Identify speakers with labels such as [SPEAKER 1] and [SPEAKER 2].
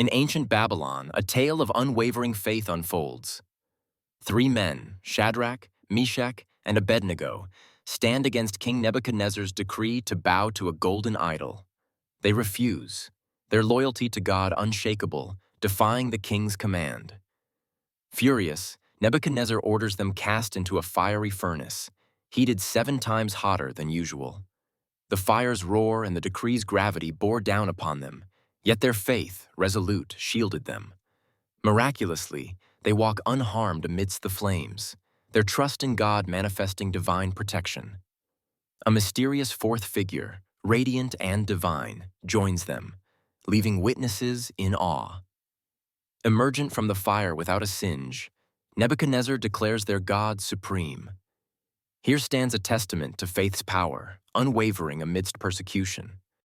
[SPEAKER 1] In ancient Babylon, a tale of unwavering faith unfolds. Three men, Shadrach, Meshach, and Abednego, stand against King Nebuchadnezzar's decree to bow to a golden idol. They refuse, their loyalty to God unshakable, defying the king's command. Furious, Nebuchadnezzar orders them cast into a fiery furnace, heated 7 times hotter than usual. The fire's roar and the decree's gravity bore down upon them, yet their faith, resolute, shielded them. Miraculously, they walk unharmed amidst the flames, their trust in God manifesting divine protection. A mysterious fourth figure, radiant and divine, joins them, leaving witnesses in awe. Emergent from the fire without a singe, Nebuchadnezzar declares their God supreme. Here stands a testament to faith's power, unwavering amidst persecution.